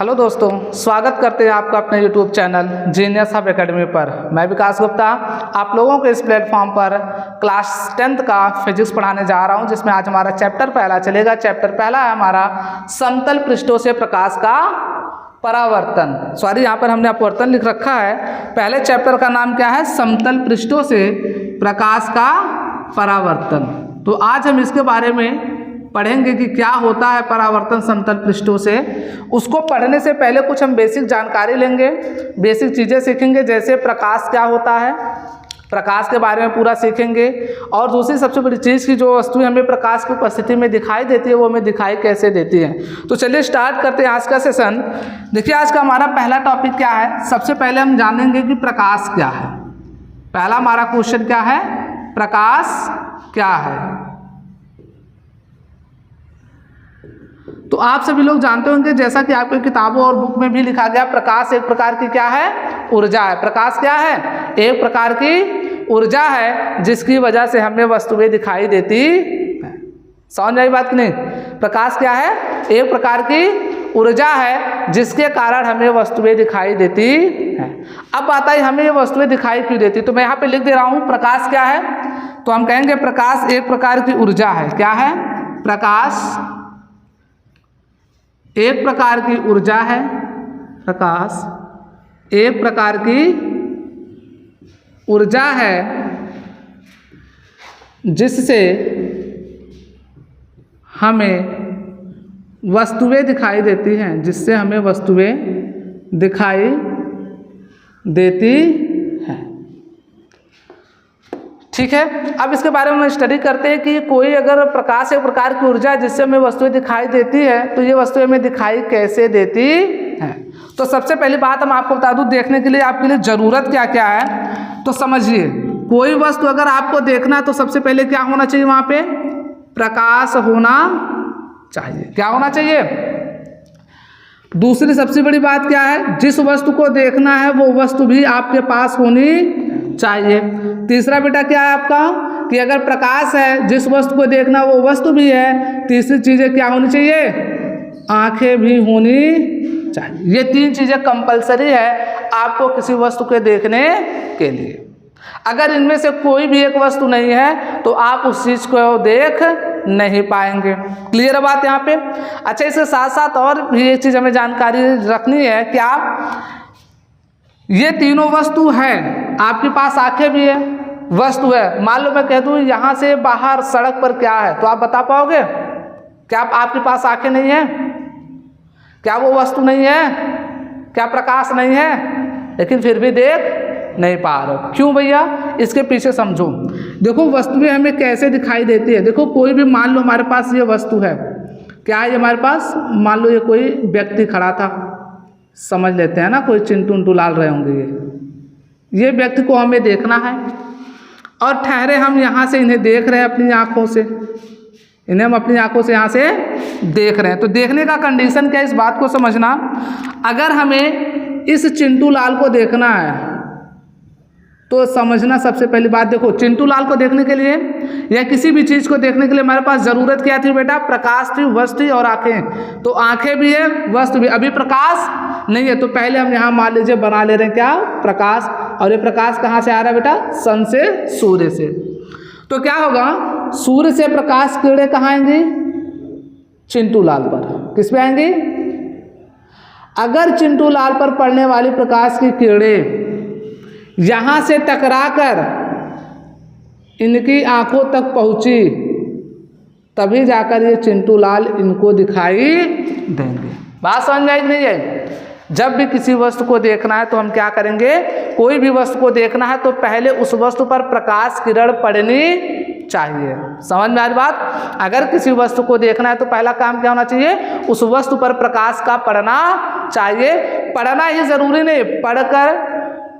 Hello दोस्तों, स्वागत करते हैं आपका अपने YouTube channel genius hub academy पर। मैं विकास गुप्ता आप लोगों को इस प्लेटफॉर्म पर क्लास 10th का फिजिक्स पढ़ाने जा रहा हूं, जिसमें आज हमारा चैप्टर पहला चलेगा। चैप्टर पहला है हमारा समतल पृष्ठों से प्रकाश का परावर्तन। सॉरी, यहाँ पर हमने अपवर्तन लिख रखा है। पहले चैप्टर का नाम क्या है? समतल पृष्ठों से प्रकाश का परावर्तन। तो आज हम इसके बारे में पढ़ेंगे कि क्या होता है परावर्तन समतल पृष्ठों से। उसको पढ़ने से पहले कुछ हम बेसिक जानकारी लेंगे, बेसिक चीज़ें सीखेंगे, जैसे प्रकाश क्या होता है, प्रकाश के बारे में पूरा सीखेंगे। और दूसरी सबसे बड़ी चीज़ की जो वस्तुएं हमें प्रकाश की उपस्थिति में दिखाई देती है वो हमें दिखाई कैसे देती है। तो चलिए स्टार्ट करते हैं आज का सेशन। देखिए, आज का हमारा पहला टॉपिक क्या है। सबसे पहले हम जानेंगे कि प्रकाश क्या है। पहला हमारा क्वेश्चन क्या है? प्रकाश क्या है। तो आप सभी लोग जानते होंगे, जैसा कि आपकी किताबों और बुक में भी लिखा गया, प्रकाश एक प्रकार की क्या है? ऊर्जा है। प्रकाश क्या है? एक प्रकार की ऊर्जा है जिसकी वजह से हमें वस्तुएं दिखाई देती है। समझ आई बात कि नहीं? प्रकाश क्या है? एक प्रकार की ऊर्जा है जिसके कारण हमें वस्तुएं दिखाई देती है। अब बात आई हमें ये वस्तुएं दिखाई क्यों देती। तो मैं यहाँ पे लिख दे रहा हूँ प्रकाश क्या है। तो हम कहेंगे प्रकाश एक प्रकार की ऊर्जा है। क्या है? प्रकाश एक प्रकार की ऊर्जा है। प्रकाश एक प्रकार की ऊर्जा है जिससे हमें वस्तुएं दिखाई देती हैं, जिससे हमें वस्तुएं दिखाई देती हैं। ठीक है, अब इसके बारे में स्टडी करते हैं कि कोई अगर प्रकाश एक प्रकार की ऊर्जा जिससे हमें वस्तुएं दिखाई देती है तो ये वस्तुएं हमें दिखाई कैसे देती हैं। तो सबसे पहली बात हम आपको बता दूं, देखने के लिए आपके लिए ज़रूरत क्या क्या है। तो समझिए, कोई वस्तु अगर आपको देखना है तो सबसे पहले क्या होना चाहिए? वहाँ पे प्रकाश होना चाहिए। क्या होना चाहिए? दूसरी सबसे बड़ी बात क्या है? जिस वस्तु को देखना है वो वस्तु भी आपके पास होनी चाहिए। तीसरा बेटा क्या है आपका कि अगर प्रकाश है, जिस वस्तु को देखना वो वस्तु भी है। तीसरी चीजें क्या होनी चाहिए? आंखें भी होनी चाहिए। ये तीन चीजें कंपलसरी है आपको किसी वस्तु के देखने के लिए। अगर इनमें से कोई भी एक वस्तु नहीं है तो आप उस चीज को देख नहीं पाएंगे। क्लियर है बात यहाँ पे? अच्छा, इसके साथ साथ और भी एक चीज हमें जानकारी रखनी है। क्या ये तीनों वस्तु है, आपके पास आंखें भी है, वस्तु है। मान लो मैं कह दूं यहाँ से बाहर सड़क पर क्या है, तो आप बता पाओगे? क्या आपके पास आंखें नहीं है? क्या वो वस्तु नहीं है? क्या प्रकाश नहीं है? लेकिन फिर भी देख नहीं पा रहे हो। क्यों भैया? इसके पीछे समझो। देखो, वस्तुएं हमें कैसे दिखाई देती है। देखो, कोई भी मान लो हमारे पास ये वस्तु है। क्या है ये हमारे पास? मान लो ये कोई व्यक्ति खड़ा था, समझ लेते हैं ना, कोई चिंटू उंटू लाल रहे होंगे। ये व्यक्ति को हमें देखना है और ठहरे हम यहाँ से इन्हें देख रहे हैं अपनी आंखों से। इन्हें हम अपनी आंखों से यहाँ से देख रहे हैं। तो देखने का कंडीशन क्या है, इस बात को समझना। अगर हमें इस चिंटू लाल को देखना है तो समझना सबसे पहली बात, देखो चिंटू लाल को देखने के लिए या किसी भी चीज़ को देखने के लिए हमारे पास ज़रूरत क्या थी बेटा? प्रकाश थी, वस्तु और आंखें। तो आंखें भी है, वस्तु भी। अभी प्रकाश नहीं है तो पहले हम यहाँ मान लीजिए बना ले रहे हैं क्या? प्रकाश। और ये प्रकाश कहाँ से आ रहा है बेटा? सन से, सूर्य से। तो क्या होगा? सूर्य से प्रकाश किरणें कहाँ आएंगी? चिंटू लाल पर। किस पे आएंगी? अगर चिंटू लाल पर पड़ने वाली प्रकाश की किरणें यहाँ से टकराकर इनकी आंखों तक पहुँची तभी जाकर ये चिंटू लाल इनको दिखाई देंगे। बात समझ में आई कि नहीं है? जब भी किसी वस्तु को देखना है तो हम क्या करेंगे? कोई भी वस्तु को देखना है तो पहले उस वस्तु पर प्रकाश किरण पड़नी चाहिए। समझ में आ रही बात? अगर किसी वस्तु को देखना है तो पहला काम क्या होना चाहिए? उस वस्तु पर प्रकाश का पड़ना चाहिए। पड़ना ही जरूरी नहीं, पढ़कर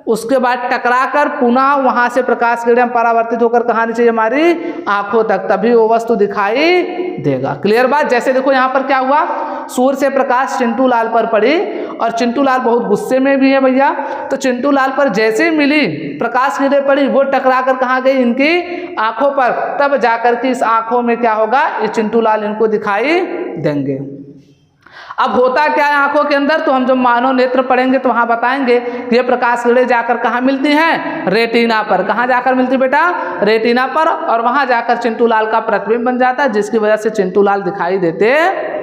उसके बाद टकराकर पुनः वहां से प्रकाश किरण परावर्तित होकर कहाँ आनी चाहिए? हमारी आंखों तक, तभी वो वस्तु दिखाई देगा। क्लियर बात? जैसे देखो यहाँ पर क्या हुआ, सूर्य से प्रकाश चिंटू लाल पर पड़ी और चिंटू लाल बहुत गुस्से में भी है भैया। तो चिंटू लाल पर जैसे ही मिली प्रकाश किरण पड़ी, वो टकराकर कहाँ गई? इनकी आंखों पर। तब जाकर के इस आंखों में क्या होगा? ये चिंटू लाल इनको दिखाई देंगे। अब होता क्या है आंखों के अंदर, तो हम जब मानव नेत्र पढ़ेंगे तो वहाँ बताएंगे कि ये प्रकाश किरणें जाकर कहाँ मिलती हैं, रेटिना पर। कहाँ जाकर मिलती बेटा, रेटिना पर, और वहाँ जाकर चिंटू लाल का प्रतिबिंब बन जाता है, जिसकी वजह से चिंटू लाल दिखाई देते हैं।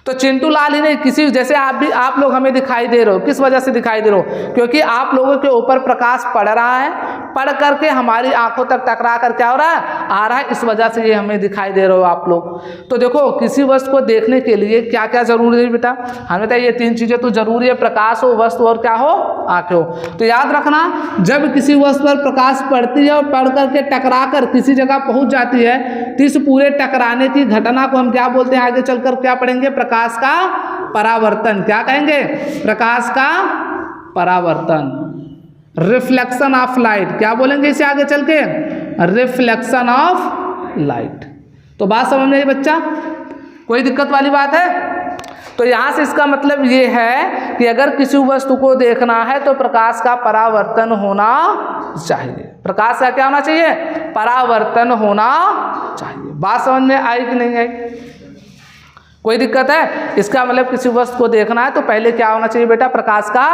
तो चिंटू लाल ही नहीं, किसी जैसे आप लोग हमें दिखाई दे रहे हो, किस वजह से दिखाई दे रहे हो, क्योंकि आप लोगों के ऊपर प्रकाश पड़ रहा है, पड़ करके हमारी आंखों तक टकरा कर क्या हो रहा है, आ रहा है, इस वजह से ये हमें दिखाई दे रहे हो आप लोग। तो देखो किसी वस्तु को देखने के लिए क्या क्या जरूरी है बेटा, हमें बताइए, ये 3 चीजें तो जरूरी है, प्रकाश हो, वस्तु और क्या हो, आंखें हो। तो याद रखना, जब किसी वस्तु पर प्रकाश पड़ती है और पड़ करके टकरा कर किसी जगह पहुंच जाती है, तो इस पूरे टकराने की घटना को हम क्या बोलते हैं, आगे चलकर क्या पढ़ेंगे, प्रकाश का परावर्तन। क्या कहेंगे, प्रकाश का परावर्तन, रिफ्लेक्शन ऑफ लाइट। क्या बोलेंगे इसे आगे चल के, रिफ्लेक्शन ऑफ लाइट। तो बात समझ में आई बच्चा, कोई दिक्कत वाली बात है? तो यहां से इसका मतलब ये है कि अगर किसी वस्तु को देखना है तो प्रकाश का परावर्तन होना चाहिए। प्रकाश का क्या होना चाहिए, परावर्तन होना चाहिए। बात समझ में आई कि नहीं आई, कोई दिक्कत है? इसका मतलब किसी वस्तु को देखना है तो पहले क्या होना चाहिए बेटा, प्रकाश का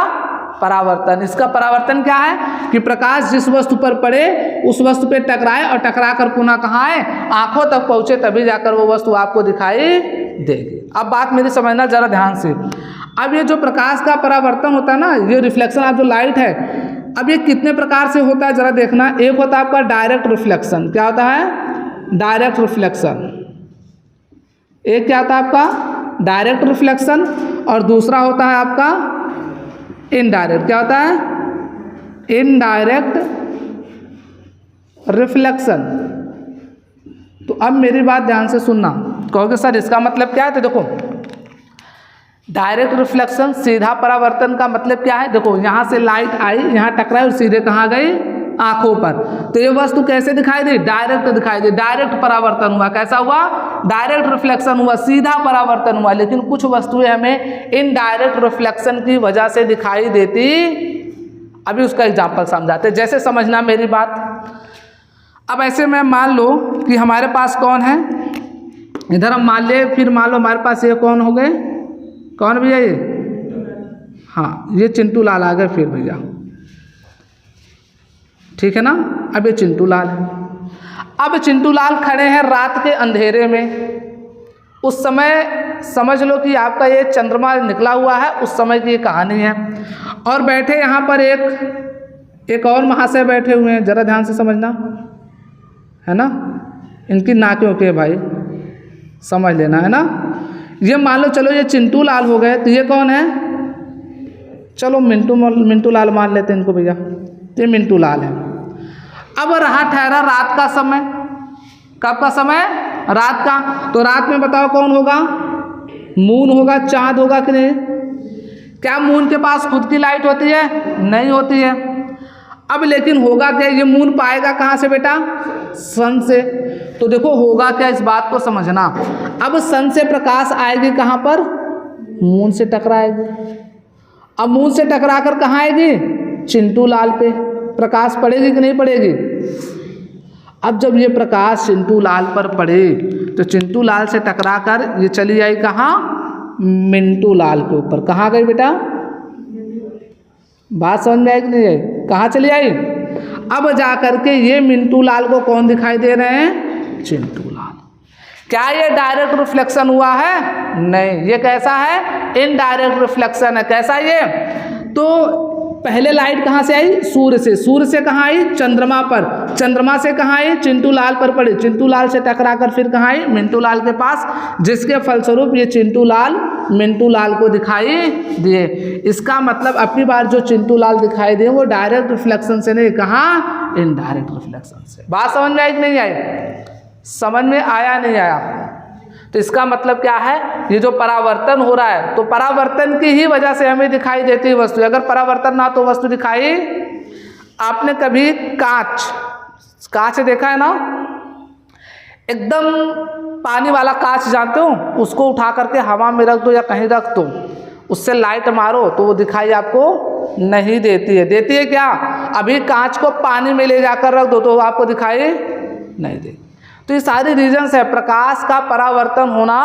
परावर्तन। इसका परावर्तन क्या है कि प्रकाश जिस वस्तु पर पड़े उस वस्तु पे टकराए और टकरा कर पुनः कहाँ आए, आंखों तक पहुंचे, तभी जाकर वो वस्तु आपको दिखाई देगी। अब बात मेरी समझना जरा ध्यान से। अब ये जो प्रकाश का परावर्तन होता है ना, ये रिफ्लेक्शन ऑफ जो लाइट है, अब ये कितने प्रकार से होता है जरा देखना। एक होता है आपका डायरेक्ट रिफ्लेक्शन। क्या होता है, डायरेक्ट रिफ्लेक्शन। एक क्या होता है आपका, डायरेक्ट रिफ्लेक्शन, और दूसरा होता है आपका इनडायरेक्ट। क्या होता है, इनडायरेक्ट रिफ्लेक्शन। तो अब मेरी बात ध्यान से सुनना, कहोगे सर इसका मतलब क्या है, तो देखो डायरेक्ट रिफ्लेक्शन सीधा परावर्तन का मतलब क्या है, देखो यहाँ से लाइट आई, यहाँ टकराई और सीधे कहाँ गई, आंखों पर। तो ये वस्तु कैसे दिखाई दी, डायरेक्ट दिखाई दी, डायरेक्ट परावर्तन हुआ। कैसा हुआ, डायरेक्ट रिफ्लेक्शन हुआ, सीधा परावर्तन हुआ। लेकिन कुछ वस्तुएं हमें इनडायरेक्ट रिफ्लेक्शन की वजह से दिखाई देती। अभी उसका एग्जांपल समझाते, जैसे समझना मेरी बात। अब ऐसे में मान लो कि हमारे पास कौन है, इधर हम मान ले, फिर मान लो हमारे पास ये कौन हो गए, कौन भैया ये, हाँ ये चिंटू लाल आ गए फिर भैया, ठीक है ना। अब ये चिंटू लाल है। अब चिंटू लाल खड़े हैं रात के अंधेरे में। उस समय समझ लो कि आपका ये चंद्रमा निकला हुआ है, उस समय की ये कहानी है। और बैठे यहाँ पर एक और महाशय बैठे हुए हैं, जरा ध्यान से समझना, है ना। इनकी नाकें के भाई समझ लेना, है ना। ये मान लो चलो ये चिंटू लाल हो गए, तो ये कौन है, चलो मिंटू लाल मान लेते हैं इनको भैया, ये मिंटू लाल है। अब रहा ठहरा रात का समय। कब का समय, रात का। तो रात में बताओ कौन होगा, मून होगा, चांद होगा कि नहीं। क्या मून के पास खुद की लाइट होती है, नहीं होती है। अब लेकिन होगा क्या, ये मून पाएगा कहाँ से बेटा, सन से। तो देखो होगा क्या, इस बात को समझना। अब सन से प्रकाश आएगी कहाँ पर, मून से टकराएगी। अब मून से टकरा कर कहाँ आएगी, चिंटू लाल पे प्रकाश पड़ेगी कि नहीं पड़ेगी। अब जब ये प्रकाश चिंटू लाल पर पड़े तो चिंटू लाल से टकरा कर ये चली आई कहाँ, मिंटू लाल के ऊपर। कहाँ गई बेटा, बात समझ में आई कि नहीं आई, कहाँ चली आई। अब जा करके ये मिंटू लाल को कौन दिखाई दे रहे हैं, चिंटू लाल। क्या ये डायरेक्ट रिफ्लेक्शन हुआ है, नहीं, ये कैसा है, इनडायरेक्ट रिफ्लेक्शन है। कैसा ये, तो पहले लाइट कहाँ से आई, सूर्य से। सूर्य से कहाँ आई, चंद्रमा पर। चंद्रमा से कहाँ आई, चिंटू लाल पर पड़ी। चिंटू लाल से टकरा कर फिर कहाँ आई, मिंटू लाल के पास, जिसके फलस्वरूप ये चिंटू लाल मिंटू लाल को दिखाई दिए। इसका मतलब अपनी बार जो चिंटू लाल दिखाई दिए वो डायरेक्ट रिफ्लेक्शन से नहीं, कहाँ, इनडायरेक्ट रिफ्लेक्शन से। बात समझ में आई कि नहीं आई, समझ में आया नहीं आया। तो इसका मतलब क्या है, ये जो परावर्तन हो रहा है, तो परावर्तन की ही वजह से हमें दिखाई देती है वस्तु। अगर परावर्तन ना तो वस्तु दिखाई। आपने कभी कांच देखा है ना, एकदम पानी वाला कांच जानते हो, उसको उठा करके हवा में रख दो या कहीं रख दो, उससे लाइट मारो तो वो दिखाई आपको नहीं देती है। देती है क्या, अभी कांच को पानी में ले जाकर रख दो तो वो आपको दिखाई नहीं देती। तो ये सारी रीजंस है प्रकाश का परावर्तन होना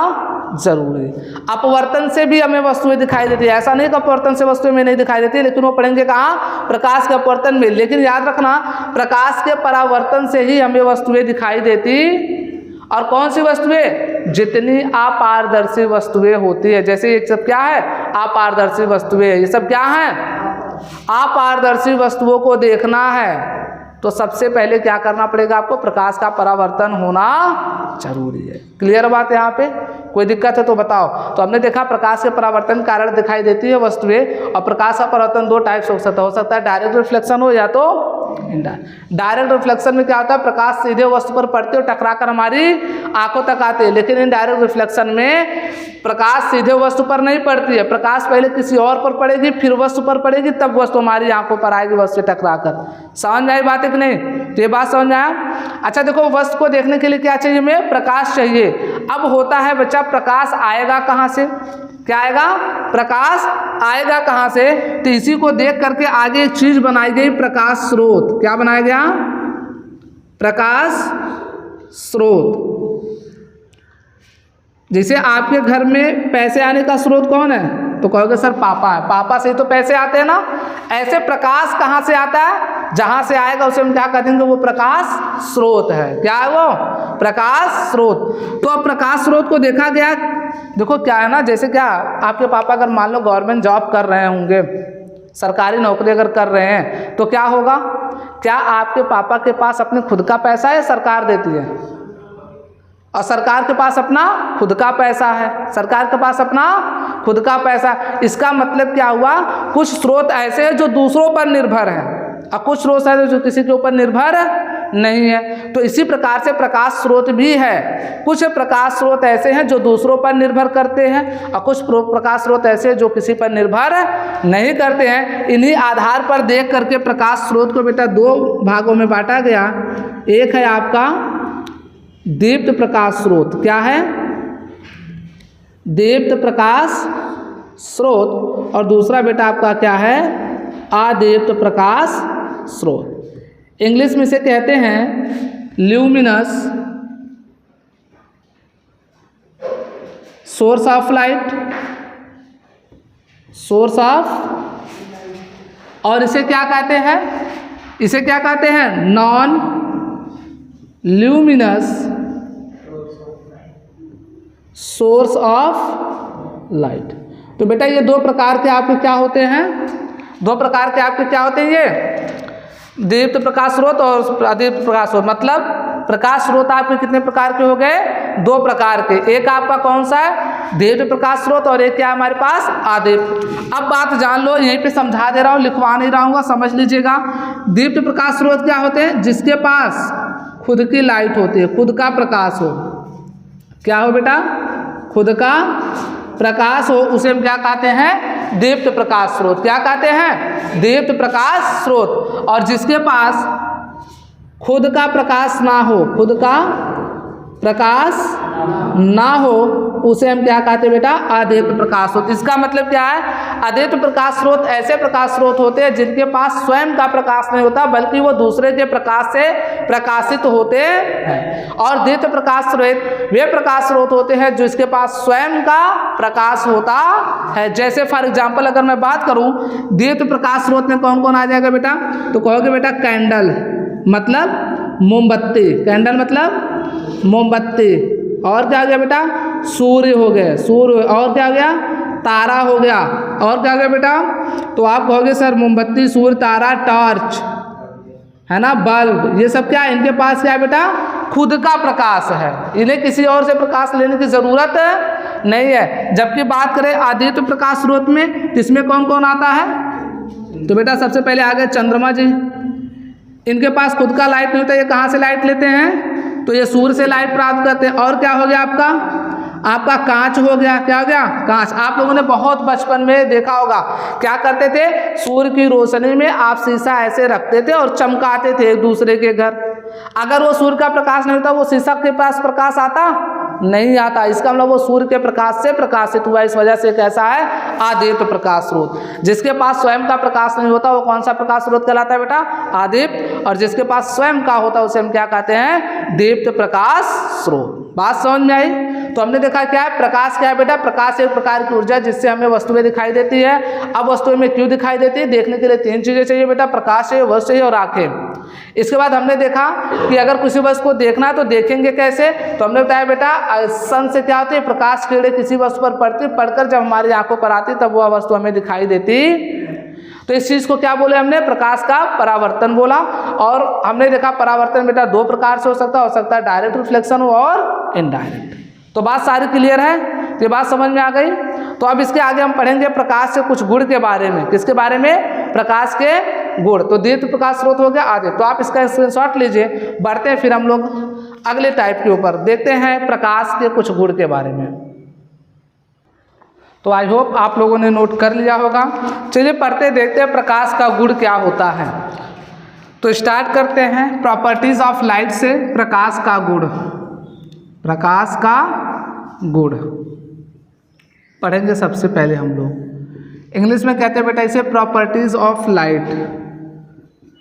जरूरी। अपवर्तन से भी हमें वस्तुएं दिखाई देती है, ऐसा नहीं कि अपवर्तन से वस्तुएं में नहीं दिखाई देती, लेकिन वो पढ़ेंगे कहाँ, प्रकाश के अपवर्तन में। लेकिन याद रखना प्रकाश के परावर्तन से ही हमें वस्तुएं दिखाई देती। और कौन सी वस्तुएं, जितनी अपारदर्शी वस्तुएं होती है, जैसे ये सब क्या है, अपारदर्शी वस्तुएं, ये सब क्या है, अपारदर्शी वस्तुओं को देखना है तो सबसे पहले क्या करना पड़ेगा आपको, प्रकाश का परावर्तन होना जरूरी है। क्लियर बात है, यहाँ पे कोई दिक्कत है तो बताओ। तो हमने देखा प्रकाश के परावर्तन के कारण दिखाई देती है वस्तुएं, और प्रकाश का परावर्तन दो टाइप्स हो सकता है डायरेक्ट रिफ्लेक्शन हो या तो इनडायरेक्ट। डायरेक्ट रिफ्लेक्शन में क्या होता है, प्रकाश सीधे वस्तु पर पड़ते और टकरा कर हमारी आंखों तक आते हैं। लेकिन इनडायरेक्ट रिफ्लेक्शन में प्रकाश सीधे वस्तु पर नहीं पड़ती है, प्रकाश पहले किसी और पर पड़ेगी, फिर वस्तु पर पड़ेगी, तब वस्तु हमारी आंखों पर आएगी वस्तु से टकरा कर। समझ में आई बात है कि नहीं, तो ये बात समझ में आया। अच्छा देखो, वस्तु को देखने के लिए क्या चाहिए, हमें प्रकाश चाहिए। अब होता है बच्चा, प्रकाश आएगा कहाँ से, क्या आएगा, प्रकाश आएगा कहाँ से, तो इसी को देख करके आगे एक चीज बनाई गई, प्रकाश स्रोत। क्या बनाया गया, प्रकाश स्रोत। जैसे आपके घर में पैसे आने का स्रोत कौन है, तो कहोगे सर पापा है, पापा से ही तो पैसे आते हैं ना। ऐसे प्रकाश कहाँ से आता है, जहाँ से आएगा उसे हम क्या कह देंगे, वो प्रकाश स्रोत है। क्या है वो, प्रकाश स्रोत। तो अब प्रकाश स्रोत को देखा गया। देखो क्या है ना, जैसे क्या आपके पापा अगर मान लो गवर्नमेंट जॉब कर रहे होंगे, सरकारी नौकरी अगर कर रहे हैं, तो क्या होगा, क्या आपके पापा के पास अपने खुद का पैसा है, सरकार देती है, और सरकार के पास अपना खुद का पैसा है, सरकार के पास अपना खुद का पैसा। इसका मतलब क्या हुआ, कुछ स्रोत ऐसे हैं जो दूसरों पर निर्भर हैं, और कुछ स्रोत ऐसे जो किसी के ऊपर निर्भर नहीं है। तो इसी प्रकार से प्रकाश स्रोत भी है, कुछ प्रकाश स्रोत ऐसे हैं जो दूसरों पर निर्भर करते हैं, और कुछ प्रकाश स्रोत ऐसे हैं जो किसी पर निर्भर नहीं करते हैं। इन्हीं आधार पर देख करके प्रकाश स्रोत को बेटा दो भागों में बांटा गया। एक है आपका दीप्त प्रकाश स्रोत, क्या है, दीप्त प्रकाश स्रोत, और दूसरा बेटा आपका क्या है, अदीप्त प्रकाश स्रोत। इंग्लिश में इसे कहते हैं luminous source of light, source of, और इसे क्या कहते हैं, इसे क्या कहते हैं, non luminous source of light. तो बेटा ये दो प्रकार के आपके क्या होते हैं, दो प्रकार के आपके क्या होते हैं, ये दीप्त प्रकाश स्रोत और अदीप्त प्रकाश स्रोत। मतलब प्रकाश स्रोत आपके कितने प्रकार के हो गए, दो प्रकार के। एक आपका कौन सा है, दीप्त प्रकाश स्रोत, और एक क्या हमारे पास, अदीप्त। अब बात जान लो, यहीं पे समझा दे रहा हूँ, लिखवा नहीं रहा हूँ, समझ लीजिएगा। दीप्त प्रकाश स्रोत क्या होते हैं, जिसके पास खुद की लाइट होती है, खुद का प्रकाश हो। क्या हो बेटा, खुद का प्रकाश हो, उसे हम क्या कहते हैं, दीप्त प्रकाश स्रोत। क्या कहते हैं, दीप्त प्रकाश स्रोत। और जिसके पास खुद का प्रकाश ना हो, खुद का प्रकाश ना हो, उसे हम क्या कहते हैं बेटा, अदीप्त प्रकाश स्रोत। इसका मतलब क्या है, अदीप्त प्रकाश स्रोत ऐसे प्रकाश स्रोत होते हैं जिनके पास स्वयं का प्रकाश नहीं होता, बल्कि वो दूसरे के प्रकाश से प्रकाशित होते हैं। और दीप्त प्रकाश स्रोत वे प्रकाश स्रोत होते हैं जो इसके पास स्वयं का प्रकाश होता है। जैसे फॉर एग्जाम्पल अगर मैं बात करूं, दीप्त प्रकाश स्रोत में कौन कौन आ जाएगा बेटा, तो कहोगे बेटा कैंडल मतलब मोमबत्ती, कैंडल मतलब मोमबत्ती, और क्या हो गया बेटा, सूर्य हो गए, सूर्य, और क्या हो गया, तारा हो गया, और क्या हो गया बेटा, तो आप कहोगे सर मोमबत्ती, सूर्य, तारा, टॉर्च है ना, बल्ब, ये सब क्या है, इनके पास क्या है बेटा, खुद का प्रकाश है, इन्हें किसी और से प्रकाश लेने की जरूरत नहीं है। जबकि बात करें अदीप्त प्रकाश स्रोत में, इसमें कौन कौन आता है, तो बेटा सबसे पहले आ गए चंद्रमा जी, इनके पास खुद का लाइट नहीं होता, ये कहाँ से लाइट लेते हैं, तो ये सूर्य से लाइट प्राप्त करते हैं। और क्या हो गया आपका, आपका कांच हो गया, क्या हो गया, कांच। आप लोगों ने बहुत बचपन में देखा होगा, क्या करते थे, सूर्य की रोशनी में आप शीशा ऐसे रखते थे और चमकाते थे एक दूसरे के घर। अगर वो सूर्य का प्रकाश नहीं होता, वो शीशा के पास प्रकाश आता नहीं आता। इसका मतलब वो सूर्य के प्रकाश से प्रकाशित हुआ, इस वजह से कैसा है, आदीप्त प्रकाश स्रोत। जिसके पास स्वयं का प्रकाश नहीं होता वो कौन सा प्रकाश स्रोत कहलाता है बेटा, आदीप्त। और जिसके पास स्वयं का होता है उसे हम क्या कहते हैं, दीप्त प्रकाश स्रोत। बात समझ में आई। तो हमने देखा क्या है, प्रकाश क्या है बेटा, प्रकाश एक प्रकार की ऊर्जा जिससे हमें वस्तुएं दिखाई देती है। अब वस्तुएं में क्यों दिखाई देती है, देखने के लिए तीन चीजें चाहिए बेटा, प्रकाश चाहिए, वस्तु चाहिए और आंखें। इसके बाद हमने देखा कि अगर किसी वस्तु को देखना है तो देखेंगे कैसे, तो हमने बताया बेटा सन से क्या होती है, प्रकाश किरणें किसी वस्तु पर पड़ती, पड़कर जब हमारी आंखों पर आती तब वह वस्तु हमें दिखाई देती। तो इस चीज को क्या बोले हमने, प्रकाश का परावर्तन बोला। और हमने देखा परावर्तन बेटा दो प्रकार से हो सकता है डायरेक्ट रिफ्लेक्शन हो और इनडायरेक्ट। तो बात सारी क्लियर है, तो ये बात समझ में आ गई। तो अब इसके आगे हम पढ़ेंगे प्रकाश से कुछ गुण के बारे में। किसके बारे में, प्रकाश के गुण। तो दीप्त प्रकाश स्रोत हो गया आगे, तो आप इसका स्क्रीनशॉट लीजिए। बढ़ते हैं फिर हम लोग अगले टाइप के ऊपर, देखते हैं प्रकाश के कुछ गुण के बारे में। तो आई होप आप लोगों ने नोट कर लिया होगा। चलिए पढ़ते देखते हैं प्रकाश का गुण क्या होता है। तो स्टार्ट करते हैं प्रॉपर्टीज ऑफ लाइट से, प्रकाश का गुण। प्रकाश का गुण पढ़ेंगे सबसे पहले हम लोग। इंग्लिश में कहते हैं बेटा इसे properties of light,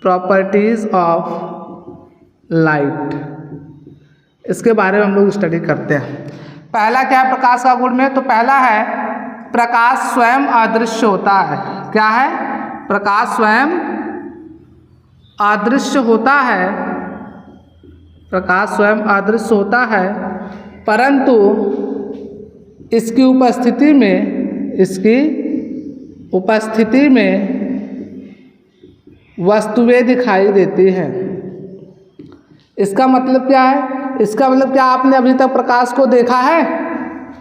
properties of light. इसके बारे में हम लोग स्टडी करते हैं। पहला क्या है प्रकाश का गुण में, तो पहला है प्रकाश स्वयं अदृश्य होता है। क्या है, प्रकाश स्वयं अदृश्य होता है, प्रकाश स्वयं अदृश्य होता है, परंतु इसकी उपस्थिति में वस्तुएं दिखाई देती हैं। इसका मतलब क्या है, इसका मतलब क्या आपने अभी तक प्रकाश को देखा है,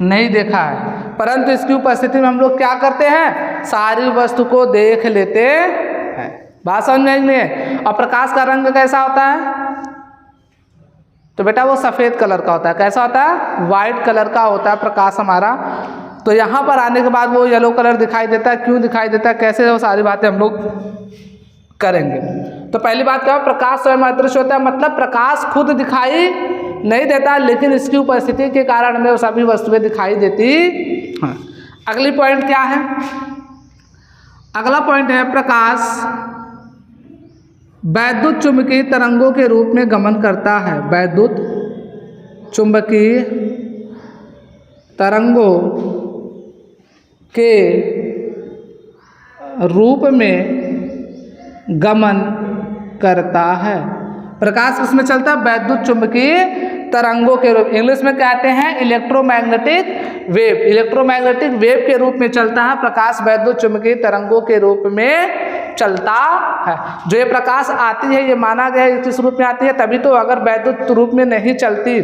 नहीं देखा है, परंतु इसकी उपस्थिति में हम लोग क्या करते हैं, सारी वस्तु को देख लेते हैं। बात समझ में नहीं है। और प्रकाश का रंग कैसा होता है, तो बेटा वो सफ़ेद कलर का होता है। कैसा होता है, वाइट कलर का होता है प्रकाश हमारा। तो यहाँ पर आने के बाद वो येलो कलर दिखाई देता है। क्यों दिखाई देता है, कैसे, वो सारी बातें हम लोग करेंगे। तो पहली बात क्या है, प्रकाश स्वयं अदृश्य होता है, मतलब प्रकाश खुद दिखाई नहीं देता, लेकिन इसकी उपस्थिति के कारण हमें सभी वस्तुएं दिखाई देती हैं। अगली पॉइंट क्या है, अगला पॉइंट है प्रकाश वैद्युत चुंबकीय तरंगों के रूप में गमन करता है। वैद्युत चुंबकीय तरंगों के रूप में गमन करता है। प्रकाश किसमें चलता है, वैद्युत चुंबकीय तरंगों के रूप, इंग्लिश में कहते हैं इलेक्ट्रोमैग्नेटिक वेव। इलेक्ट्रोमैग्नेटिक वेव के रूप में चलता है प्रकाश, वैद्युत चुंबकीय तरंगों के रूप में चलता है। जो ये प्रकाश आती है, ये माना गया है किस रूप में आती है, तभी तो। अगर वैद्युत रूप में नहीं चलती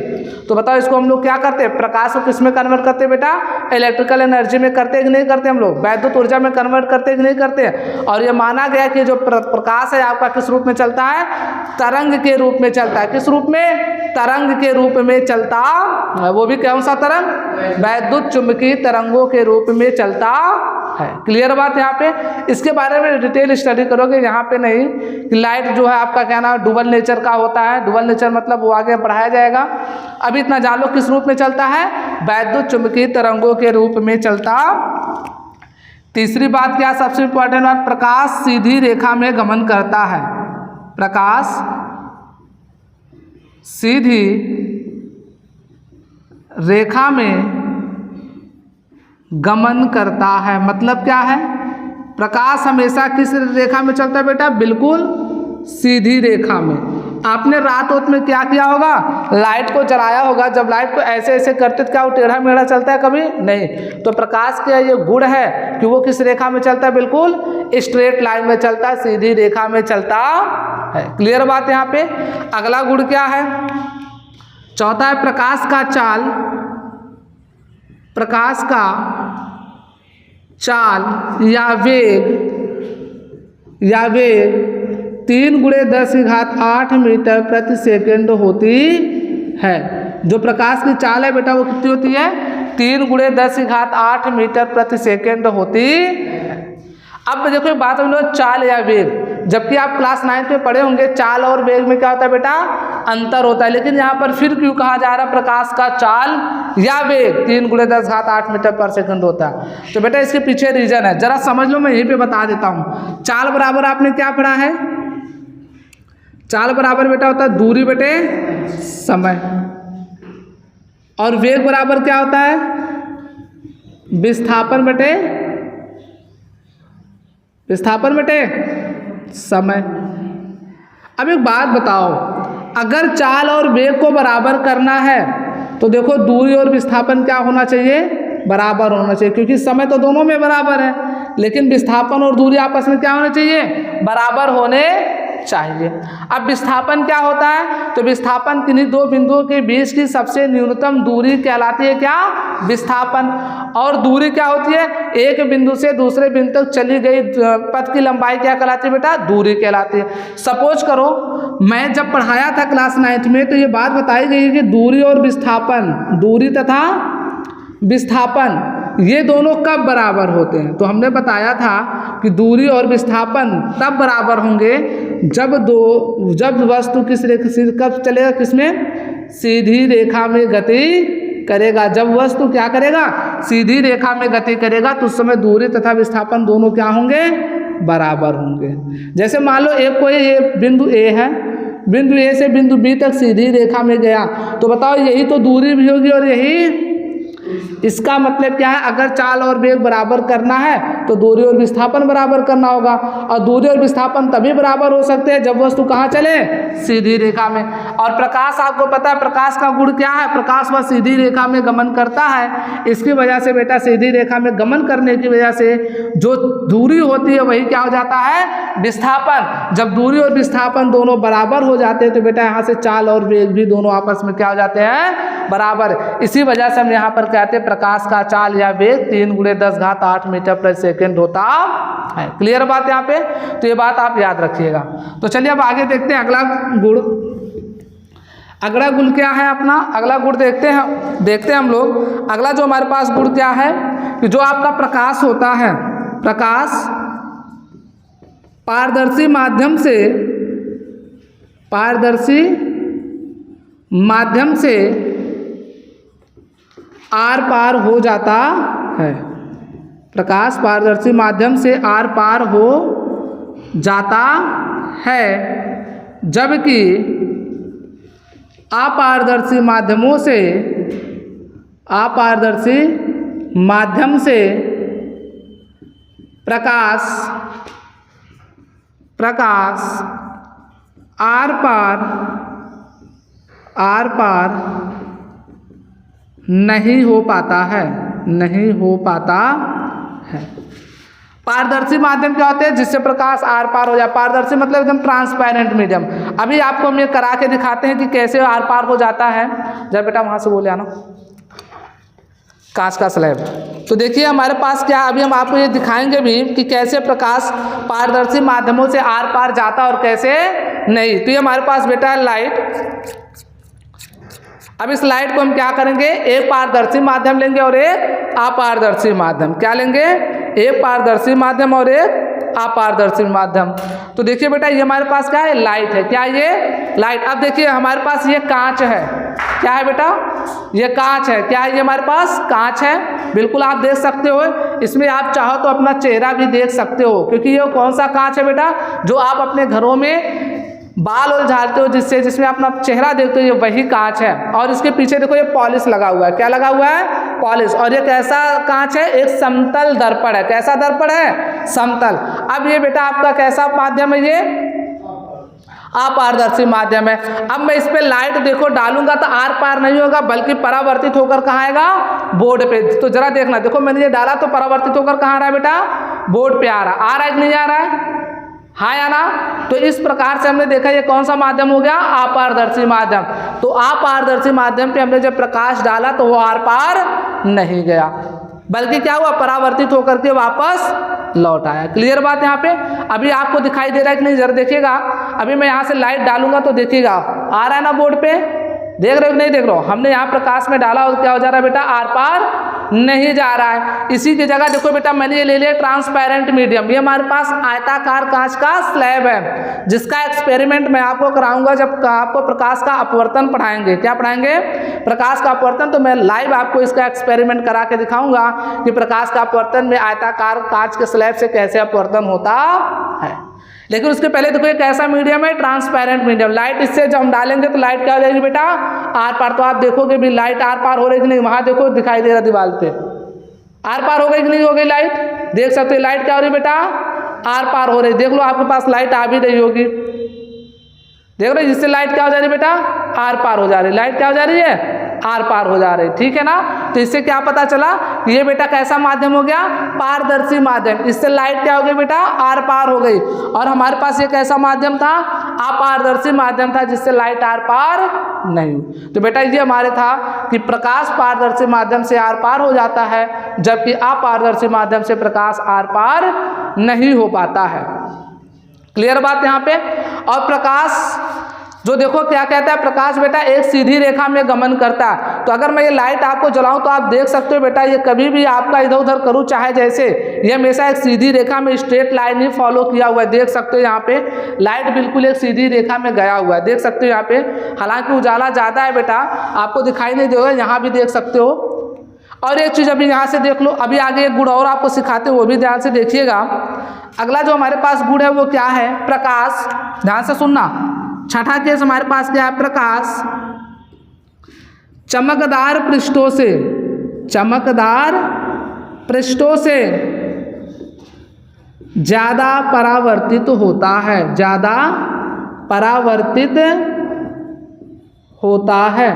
तो बताओ इसको हम लोग क्या करते हैं, प्रकाश को किस में कन्वर्ट करते हैं बेटा, इलेक्ट्रिकल एनर्जी में करते हैं कि नहीं करते हम लोग, वैद्युत ऊर्जा में कन्वर्ट करते हैं कि नहीं करते हैं। और ये माना गया कि जो प्रकाश है आपका किस रूप में चलता है, तरंग के रूप में चलता है। किस रूप में, तरंग के रूप में चलता है। वो भी कौन सा तरंग, वैद्युत चुंबकीय तरंगों के रूप में चलता है। क्लियर बात यहाँ पे। इसके बारे में डिटेल स्टडी करोगे, यहाँ पे नहीं कि लाइट जो है आपका क्या नाम डुअल नेचर का होता है। डुअल नेचर मतलब वो आगे पढ़ाया जाएगा। अभी इतना जान लो किस रूप में चलता है, वैद्युत चुंबकीय तरंगों के रूप में चलता। तीसरी बात क्या, सबसे इंपॉर्टेंट बात, प्रकाश सीधी रेखा में गमन करता है। प्रकाश सीधी रेखा में गमन करता है। मतलब क्या है, प्रकाश हमेशा किस रेखा में चलता है बेटा, बिल्कुल सीधी रेखा में। आपने रात में क्या किया होगा, लाइट को जलाया होगा। जब लाइट को ऐसे ऐसे करते तो क्या वो टेढ़ा मेढ़ा चलता है, कभी नहीं। तो प्रकाश का ये गुण है कि वो किस रेखा में चलता है, बिल्कुल स्ट्रेट लाइन में चलता है, सीधी रेखा में चलता है। क्लियर बात यहाँ पे। अगला गुण क्या है, चौथा है प्रकाश का चाल। प्रकाश का चाल या वेग 3×10⁸ मीटर प्रति सेकंड होती है। जो प्रकाश की चाल है बेटा वो कितनी होती है, 3×10⁸ मीटर प्रति सेकंड होती है। अब देखो बात हम लोग चाल या वेग, जबकि आप क्लास 9 में पढ़े होंगे चाल और वेग में क्या होता है बेटा, अंतर होता है। लेकिन यहाँ पर फिर क्यों कहा जा रहा है प्रकाश का चाल या वेग 3 × 10⁸ मीटर/सेकंड होता है? तो बेटा इसके पीछे रीजन है, जरा समझ लो, मैं यहीं पे बता देता हूँ। चाल बराबर आपने क्या पढ़ा है? चाल बराबर बेटा होता है दूरी बटे समय, और वेग बराबर क्या होता है? विस्थापन बटे समय। अब एक बात बताओ, अगर चाल और वेग को बराबर करना है तो देखो दूरी और विस्थापन क्या होना चाहिए? बराबर होना चाहिए, क्योंकि समय तो दोनों में बराबर है, लेकिन विस्थापन और दूरी आपस में क्या होना चाहिए? बराबर होने चाहिए। अब विस्थापन क्या होता है? तो विस्थापन किन्हीं दो बिंदुओं के बीच की सबसे न्यूनतम दूरी कहलाती है क्या? विस्थापन। और दूरी क्या होती है? एक बिंदु से दूसरे बिंदु तक चली गई पथ की लंबाई क्या कहलाती है बेटा? दूरी कहलाती है। सपोज करो मैं जब पढ़ाया था क्लास 9th में, तो ये बात बताई गई है कि दूरी और विस्थापन, दूरी तथा विस्थापन ये दोनों कब बराबर होते हैं? तो हमने बताया था कि दूरी और विस्थापन तब बराबर होंगे जब वस्तु कब चलेगा? किसमें? सीधी रेखा में गति करेगा। जब वस्तु क्या करेगा? सीधी रेखा में गति करेगा, तो उस समय दूरी तथा विस्थापन दोनों क्या होंगे? बराबर होंगे। जैसे मान लो एक कोई ये बिंदु ए है, बिंदु ए से बिंदु बी तक सीधी रेखा में गया, तो बताओ यही तो दूरी भी होगी और यही, इसका मतलब क्या है? अगर चाल और वेग बराबर करना है तो दूरी और विस्थापन बराबर करना होगा, और दूरी और विस्थापन तभी बराबर हो सकते हैं जब वस्तु कहाँ चले? सीधी रेखा में। और प्रकाश, आपको पता है प्रकाश का गुण क्या है? प्रकाश वह सीधी रेखा में गमन करता है। इसकी वजह से बेटा सीधी रेखा में गमन करने की वजह से जो दूरी होती है वही क्या हो जाता है? विस्थापन। जब दूरी और विस्थापन दोनों बराबर हो जाते हैं तो बेटा यहाँ से चाल और वेग भी दोनों आपस में क्या हो जाते हैं? बराबर। इसी वजह से हम यहाँ पर कहते हैं प्रकाश का चाल या वेग 3 × 10⁸ मीटर/सेकंड होता है। क्लियर बात यहाँ पे? तो ये बात आप याद रखिएगा। तो चलिए अब आगे देखते हैं अगला गुण। अगला गुण क्या है अपना? अगला गुण देखते हैं हम लोग। अगला जो हमारे पास गुण क्या है कि जो आपका प्रकाश होता है, प्रकाश पारदर्शी माध्यम से आर पार हो जाता है। प्रकाश पारदर्शी माध्यम से आर पार हो जाता है, जबकि अपारदर्शी माध्यम से प्रकाश आर पार नहीं हो पाता है। पारदर्शी माध्यम क्या होते हैं? जिससे प्रकाश आर पार हो जाए। पारदर्शी मतलब एकदम ट्रांसपेरेंट मीडियम। अभी आपको हम ये करा के दिखाते हैं कि कैसे आर पार हो जाता है। जब बेटा वहाँ से बोले आना, कांच का स्लैब। तो देखिए हमारे पास क्या, अभी हम आपको ये दिखाएंगे भी कि कैसे प्रकाश पारदर्शी माध्यमों से आर पार जाता और कैसे नहीं। तो ये हमारे पास बेटा है लाइट। अब इस लाइट को हम क्या करेंगे? एक पारदर्शी माध्यम लेंगे और एक अपारदर्शी माध्यम। क्या लेंगे? एक पारदर्शी माध्यम और एक अपारदर्शी माध्यम। तो देखिए बेटा ये हमारे पास क्या है? लाइट है। क्या ये? लाइट। अब देखिए हमारे पास ये कांच है। क्या है बेटा? ये कांच है। क्या है? ये हमारे पास कांच है। बिल्कुल आप देख सकते हो, इसमें आप चाहो तो अपना चेहरा भी देख सकते हो, क्योंकि ये कौन सा कांच है बेटा? जो आप अपने घरों में बाल उलझाते हो, जिसमें अपना चेहरा देखते हो, ये वही कांच है। और इसके पीछे देखो ये पॉलिश लगा हुआ है। क्या लगा हुआ है? पॉलिश। और ये कैसा कांच है? एक समतल दर्पण है। कैसा दर्पण है? समतल। अब ये बेटा आपका कैसा माध्यम है? ये अपारदर्शी माध्यम है। अब मैं इस पे लाइट देखो डालूंगा तो आर पार नहीं होगा, बल्कि परावर्तित होकर कहाँ आएगा? बोर्ड पे। तो जरा देखना, देखो मैंने ये डाला तो परावर्तित होकर कहाँ आ रहा है बेटा? बोर्ड पे आ रहा है कि नहीं आ रहा है? हाँ या ना? तो इस प्रकार से हमने देखा ये कौन सा माध्यम हो गया? अपारदर्शी माध्यम। तो अपारदर्शी माध्यम पे हमने जब प्रकाश डाला तो वो आर पार नहीं गया, बल्कि क्या हुआ? परावर्तित होकर के वापस लौट आया। क्लियर बात यहाँ पे? अभी आपको दिखाई दे रहा है कि नहीं? जरा देखिएगा। अभी मैं यहाँ से लाइट डालूंगा तो देखिएगा आ रहा है ना बोर्ड पे? देख रहे हो कि नहीं देख रहे हो? हमने यहाँ प्रकाश में डाला और क्या हो जा रहा है बेटा? आर पार नहीं जा रहा है। इसी की जगह देखो बेटा मैंने ये ले लिया ट्रांसपेरेंट मीडियम। ये हमारे पास आयताकार कांच का स्लैब है जिसका एक्सपेरिमेंट मैं आपको कराऊंगा जब आपको प्रकाश का अपवर्तन पढ़ाएंगे। क्या पढ़ाएंगे? प्रकाश का अपवर्तन। तो मैं लाइव आपको इसका एक्सपेरिमेंट करा के दिखाऊंगा कि प्रकाश का अपवर्तन में आयताकार कांच के स्लैब से कैसे अपवर्तन होता है। लेकिन उसके पहले देखो ये कैसा मीडियम है? Transparent medium. लाइट इससे जब हम डालेंगे तो लाइट क्या हो जाएगी बेटा? आर पार। तो आप देखोगे भी लाइट आर पार हो रही कि नहीं? वहां देखो दिखाई दे रहा दीवार पे आर पार हो गई कि नहीं हो गई लाइट? देख सकते हो लाइट क्या हो रही बेटा? आर पार हो रही। देख लो आपके पास लाइट आ भी रही होगी, देख रहे जिससे लाइट क्या हो जा रही बेटा? आर पार हो जा रही। लाइट क्या हो जा रही है? आर पार हो जा रही। ठीक है ना? तो इससे क्या पता चला? ये बेटा कैसा माध्यम हो गया? पारदर्शी माध्यम। इससे लाइट क्या हो गई बेटा? आर पार हो गई। और हमारे पास ये कैसा माध्यम था? अपारदर्शी माध्यम था जिससे लाइट आर पार नहीं हुई। तो बेटा ये हमारे था कि प्रकाश पारदर्शी माध्यम से आर पार हो जाता है जबकि अपारदर्शी माध्यम से प्रकाश आर पार नहीं हो पाता है। क्लियर बात यहाँ पे? और प्रकाश जो देखो क्या कहता है? प्रकाश बेटा एक सीधी रेखा में गमन करता है। तो अगर मैं ये लाइट आपको जलाऊं तो आप देख सकते हो बेटा ये कभी भी आपका इधर उधर करूं चाहे जैसे, ये हमेशा एक सीधी रेखा में स्ट्रेट लाइन ही फॉलो किया हुआ है। देख सकते हो यहाँ पे लाइट बिल्कुल एक सीधी रेखा में गया हुआ है। देख सकते हो यहाँ पे, हालांकि उजाला ज़्यादा है बेटा, आपको दिखाई नहीं देगा, यहाँ भी देख सकते हो। और एक चीज़ अभी यहाँ से देख लो, अभी आगे एक गुण और आपको सिखाते हो, वो भी ध्यान से देखिएगा। अगला जो हमारे पास गुण है वो क्या है? प्रकाश। ध्यान से सुनना। छठा केस हमारे पास क्या है? प्रकाश चमकदार पृष्ठों से, चमकदार पृष्ठों से ज्यादा परावर्तित होता है, ज्यादा परावर्तित होता है।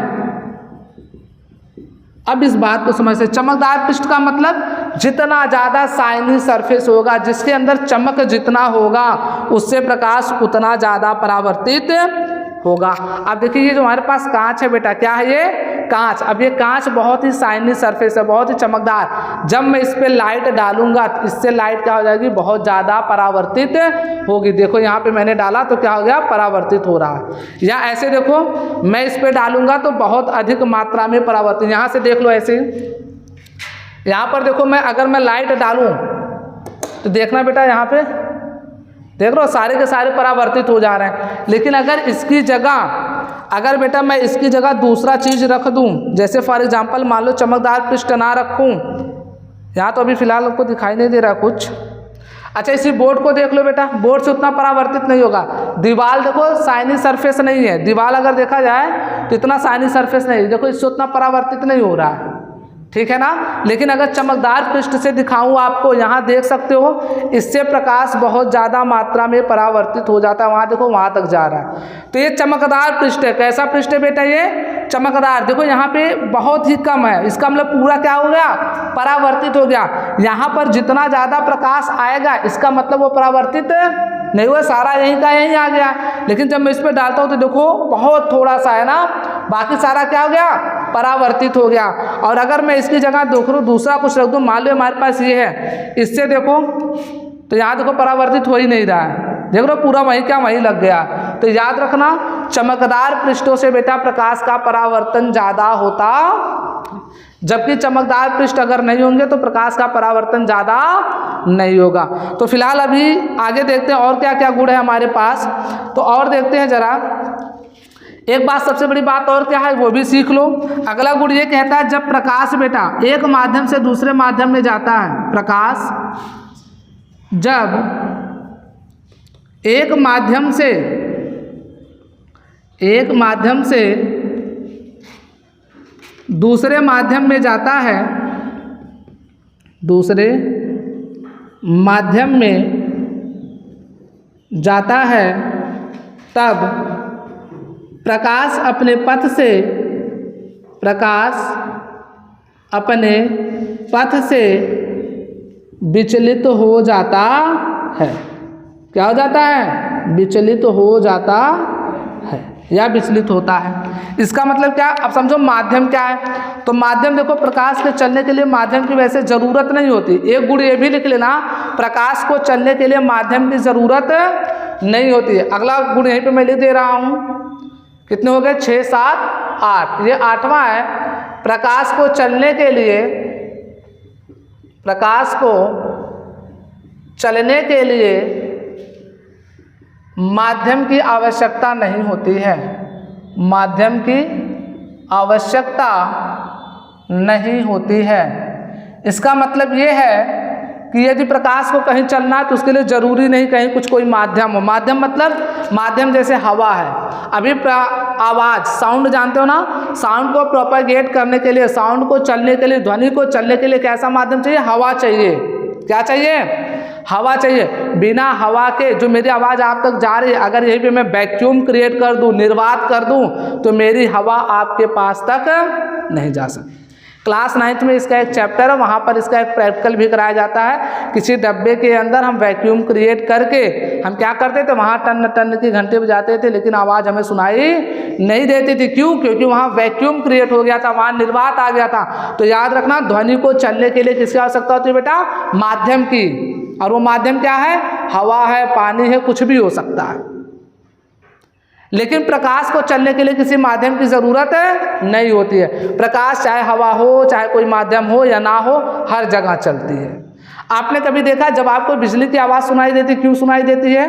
अब इस बात को समझ से, चमकदार पृष्ठ का मतलब जितना ज़्यादा शाइनी सरफेस होगा, जिसके अंदर चमक जितना होगा उससे प्रकाश उतना ज़्यादा परावर्तित होगा। अब देखिए ये जो हमारे पास कांच है बेटा, क्या है ये? कांच। अब ये कांच बहुत ही शाइनी सरफेस है, बहुत ही चमकदार। जब मैं इस पे लाइट डालूंगा इससे लाइट क्या हो जाएगी? बहुत ज़्यादा परावर्तित होगी। देखो यहाँ पे मैंने डाला तो क्या हो गया? परावर्तित हो रहा है। या ऐसे देखो मैं इस पे डालूंगा तो बहुत अधिक मात्रा में परावर्तित। यहाँ से देख लो ऐसे, यहाँ पर देखो मैं अगर मैं लाइट डालूं तो देखना बेटा यहाँ पे देख लो सारे के सारे परावर्तित हो जा रहे हैं। लेकिन अगर इसकी जगह, अगर बेटा मैं इसकी जगह दूसरा चीज़ रख दूं, जैसे फॉर एग्जांपल मान लो चमकदार पृष्ठ ना रखूं, यहाँ तो अभी फिलहाल आपको दिखाई नहीं दे रहा कुछ। अच्छा इसी बोर्ड को देख लो बेटा, बोर्ड से उतना परावर्तित नहीं होगा। दीवार देखो शाइनी सरफेस नहीं है, दीवार अगर देखा जाए तो इतना शाइनी सरफेस नहीं है, देखो इससे उतना परावर्तित नहीं हो रहा है। ठीक है ना? लेकिन अगर चमकदार पृष्ठ से दिखाऊं आपको, यहाँ देख सकते हो इससे प्रकाश बहुत ज़्यादा मात्रा में परावर्तित हो जाता है। वहाँ देखो वहाँ तक जा रहा है। तो ये चमकदार पृष्ठ है। कैसा पृष्ठ है बेटा? ये चमकदार। देखो यहाँ पे बहुत ही कम है, इसका मतलब पूरा क्या हो गया? परावर्तित हो गया। यहाँ पर जितना ज़्यादा प्रकाश आएगा इसका मतलब वो परावर्तित नहीं हुआ, सारा यहीं का यहीं आ गया। लेकिन जब मैं इस पर डालता हूँ तो देखो बहुत थोड़ा सा है ना, बाकी सारा क्या हो गया? परावर्तित हो गया। और अगर मैं इसकी जगह दूसरा कुछ रख दूँ, मान लो हमारे पास ये है, इससे देखो तो यहाँ देखो परावर्तित हो ही नहीं रहा है, देख लो पूरा वहीं क्या वहीं लग गया। तो याद रखना चमकदार पृष्ठों से बेटा प्रकाश का परावर्तन ज़्यादा होता, जबकि चमकदार पृष्ठ अगर नहीं होंगे तो प्रकाश का परावर्तन ज़्यादा नहीं होगा। तो फिलहाल अभी आगे देखते हैं और क्या क्या गुण है हमारे पास। तो और देखते हैं जरा, एक बात सबसे बड़ी बात और क्या है वो भी सीख लो। अगला गुण ये कहता है जब प्रकाश बेटा एक माध्यम से दूसरे माध्यम में जाता है, प्रकाश जब एक माध्यम से दूसरे माध्यम में जाता है, दूसरे माध्यम में जाता है, तब प्रकाश अपने पथ से विचलित हो जाता है। क्या हो जाता है? विचलित हो जाता है या विचलित होता है। इसका मतलब क्या? अब समझो माध्यम क्या है। तो माध्यम देखो प्रकाश के चलने के लिए माध्यम की वैसे ज़रूरत नहीं होती। एक गुण ये भी लिख लेना, प्रकाश को चलने के लिए माध्यम की ज़रूरत नहीं होती है। अगला गुण यहीं पे मैं लिख दे रहा हूँ, कितने हो गए? 6, 7, 8, ये 8वां है। प्रकाश को चलने के लिए प्रकाश को चलने के लिए माध्यम की आवश्यकता नहीं होती है, माध्यम की आवश्यकता नहीं होती है। इसका मतलब ये है कि यदि प्रकाश को कहीं चलना है तो उसके लिए ज़रूरी नहीं कहीं कुछ कोई माध्यम हो। माध्यम मतलब माध्यम जैसे हवा है। अभी आवाज़, साउंड जानते हो ना, साउंड को प्रोपेगेट करने के लिए, साउंड को चलने के लिए, ध्वनि को चलने के लिए कैसा माध्यम चाहिए? हवा चाहिए। क्या चाहिए? हवा चाहिए। बिना हवा के जो मेरी आवाज़ आप तक जा रही है, अगर यहीं पे मैं वैक्यूम क्रिएट कर दूं, निर्वात कर दूं, तो मेरी हवा आपके पास तक नहीं जा सकती। क्लास 9th में इसका एक चैप्टर है, वहाँ पर इसका एक प्रैक्टिकल भी कराया जाता है। किसी डब्बे के अंदर हम वैक्यूम क्रिएट करके हम क्या करते थे, वहाँ टन टन की घंटे बजाते थे, लेकिन आवाज़ हमें सुनाई नहीं देती थी। क्यों? क्योंकि वहाँ वैक्यूम क्रिएट हो गया था, वहाँ निर्वात आ गया था। तो याद रखना, ध्वनि को चलने के लिए किसकी आवश्यकता होती है बेटा? माध्यम की। और वो माध्यम क्या है? हवा है, पानी है, कुछ भी हो सकता है। लेकिन प्रकाश को चलने के लिए किसी माध्यम की ज़रूरत नहीं होती है। प्रकाश चाहे हवा हो, चाहे कोई माध्यम हो या ना हो, हर जगह चलती है। आपने कभी देखा जब आपको बिजली की आवाज़ सुनाई देती, क्यों सुनाई देती है?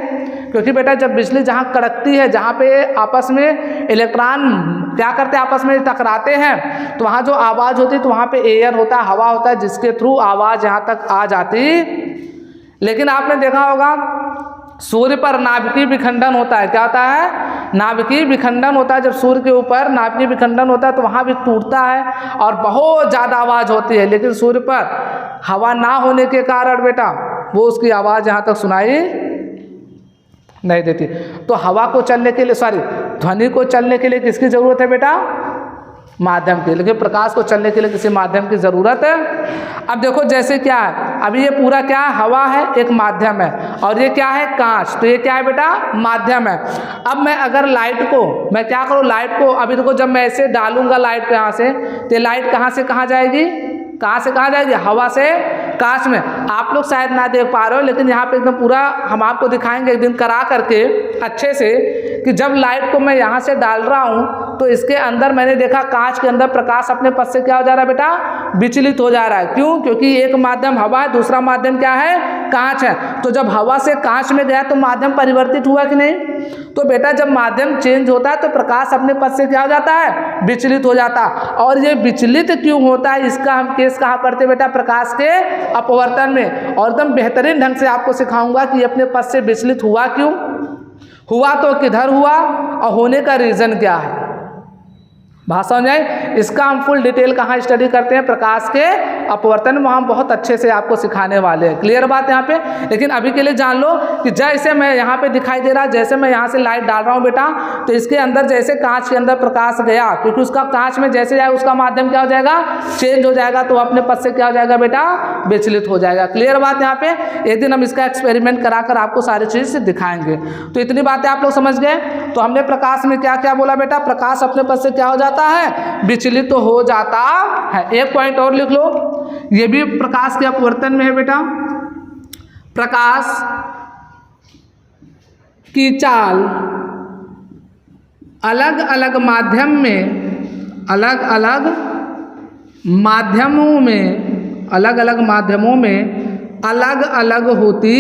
क्योंकि बेटा जब बिजली जहाँ कड़कती है, जहाँ पे आपस में इलेक्ट्रॉन क्या करते हैं, आपस में टकराते हैं, तो वहाँ जो आवाज़ होती है तो वहाँ पे एयर होता है, हवा होता है, जिसके थ्रू आवाज़ यहाँ तक आ जाती। लेकिन आपने देखा होगा सूर्य पर नाभिकीय विखंडन होता है। क्या होता है? नाभिकीय विखंडन होता है। जब सूर्य के ऊपर नाभिकीय विखंडन होता है तो वहाँ भी टूटता है और बहुत ज़्यादा आवाज़ होती है। लेकिन सूर्य पर हवा ना होने के कारण बेटा वो उसकी आवाज़ यहाँ तक सुनाई नहीं देती। तो हवा को चलने के लिए, ध्वनि को चलने के लिए किसकी ज़रूरत है बेटा? माध्यम की। लेकिन प्रकाश को चलने के लिए किसी माध्यम की ज़रूरत है। अब देखो जैसे क्या है, अभी ये पूरा क्या है? हवा है, एक माध्यम है, और ये क्या है? कांच। तो ये क्या है बेटा? माध्यम है। अब मैं अगर लाइट को, मैं क्या करूँ, लाइट को, अभी देखो जब मैं ऐसे डालूंगा लाइट को यहाँ से, तो लाइट कहाँ से कहाँ जाएगी? कहाँ से कहाँ जाएगी? हवा से कांच में। आप लोग शायद ना देख पा रहे हो, लेकिन यहाँ पे एकदम पूरा हम आपको दिखाएंगे एक दिन करा करके अच्छे से, कि जब लाइट को मैं यहाँ से डाल रहा हूँ तो इसके अंदर मैंने देखा कांच के अंदर प्रकाश अपने पद से क्या हो जा रहा है बेटा? विचलित हो जा रहा है। क्यों? क्योंकि एक माध्यम हवा है, दूसरा माध्यम क्या है? कांच है। तो जब हवा से कांच में गया तो माध्यम परिवर्तित हुआ कि नहीं? तो बेटा जब माध्यम चेंज होता है तो प्रकाश अपने पद से क्या हो जाता है? विचलित हो जाता। और ये विचलित क्यों होता है, इसका हम केस कहाँ पढ़ते बेटा? प्रकाश के अपवर्तन में। और एकदम बेहतरीन ढंग से आपको सिखाऊंगा कि अपने पद से विचलित हुआ क्यों, हुआ तो किधर हुआ, और होने का रीज़न क्या है। बात समझ आए? इसका हम फुल डिटेल कहाँ स्टडी करते हैं? प्रकाश के अपवर्तन में, वहाँ बहुत अच्छे से आपको सिखाने वाले हैं। क्लियर बात यहाँ पे? लेकिन अभी के लिए जान लो कि जैसे मैं यहाँ पे दिखाई दे रहा है, जैसे मैं यहाँ से लाइट डाल रहा हूँ बेटा, तो इसके अंदर जैसे कांच के अंदर प्रकाश गया, क्योंकि उसका कांच में जैसे जाएगा उसका माध्यम क्या हो जाएगा? चेंज हो जाएगा। तो अपने पद से क्या हो जाएगा बेटा? विचलित हो जाएगा। क्लियर बात यहाँ पे? एक दिन हम इसका एक्सपेरिमेंट कराकर आपको सारी चीज़ दिखाएंगे। तो इतनी बातें आप लोग समझ गए। तो हमने प्रकाश में क्या क्या बोला बेटा? प्रकाश अपने पद से क्या हो जाता है? विचलित तो हो जाता है। एक पॉइंट और लिख लो, ये भी प्रकाश के अपवर्तन में है बेटा। प्रकाश की चाल अलग अलग माध्यम में, अलग अलग माध्यमों में, अलग अलग माध्यमों में अलग अलग होती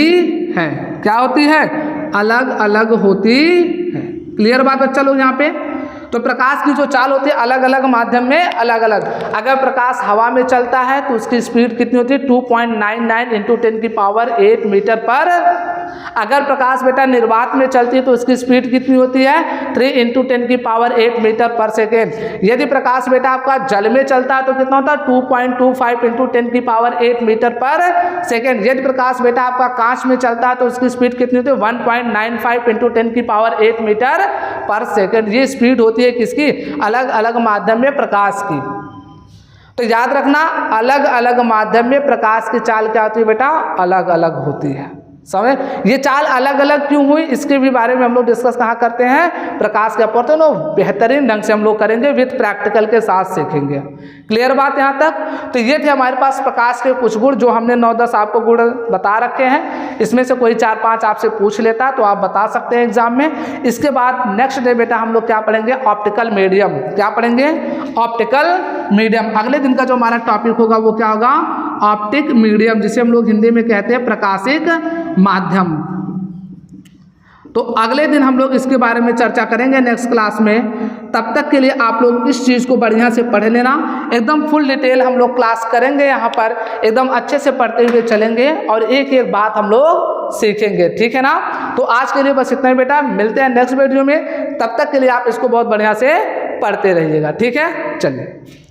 है। क्या होती है? अलग अलग होती है। क्लियर बात बच्चा लोग यहाँ पे? तो प्रकाश की जो चाल होती है अलग अलग माध्यम में अलग अलग। अगर प्रकाश हवा में चलता है तो उसकी स्पीड कितनी होती है? 2.99 × 10⁸ मीटर पर। अगर प्रकाश बेटा निर्वात में चलती है तो उसकी स्पीड कितनी होती है? 3 × 10⁸ मीटर पर सेकेंड। यदि प्रकाश बेटा आपका जल में चलता है तो कितना होता है? 2.25 × 10⁸ मीटर पर सेकेंड। यदि प्रकाश बेटा आपका कांच में चलता है तो उसकी स्पीड कितनी होती है? 1.95 × 10⁸ मीटर पर सेकेंड। ये स्पीड होती है किसकी? अलग अलग माध्यम में प्रकाश की। तो याद रखना, अलग अलग माध्यम में प्रकाश की चाल क्या होती है बेटा? अलग अलग होती है। समझ? ये चाल अलग अलग क्यों हुई, इसके भी बारे में हम लोग डिस्कस कहाँ करते हैं? प्रकाश के अपवर्तन बेहतरीन ढंग से हम लोग करेंगे, विद प्रैक्टिकल के साथ सीखेंगे। क्लियर बात यहाँ तक? तो ये थे हमारे पास प्रकाश के कुछ गुण, जो हमने 9-10 आपको गुण बता रखे हैं। इसमें से कोई 4-5 आपसे पूछ लेता है तो आप बता सकते हैं एग्जाम में। इसके बाद नेक्स्ट डे बेटा हम लोग क्या पढ़ेंगे? Optical medium. क्या पढ़ेंगे? Optical medium. अगले दिन का जो हमारा टॉपिक होगा वो क्या होगा? ऑप्टिक मीडियम, जिसे हम लोग हिंदी में कहते हैं प्रकाशिक माध्यम। तो अगले दिन हम लोग इसके बारे में चर्चा करेंगे नेक्स्ट क्लास में। तब तक के लिए आप लोग इस चीज़ को बढ़िया से पढ़ लेना, एकदम फुल डिटेल हम लोग क्लास करेंगे यहाँ पर, एकदम अच्छे से पढ़ते हुए चलेंगे और एक एक बात हम लोग सीखेंगे, ठीक है ना। तो आज के लिए बस इतना ही बेटा, मिलते हैं नेक्स्ट वीडियो में। तब तक के लिए आप इसको बहुत बढ़िया से पढ़ते रहिएगा, ठीक है। चलिए।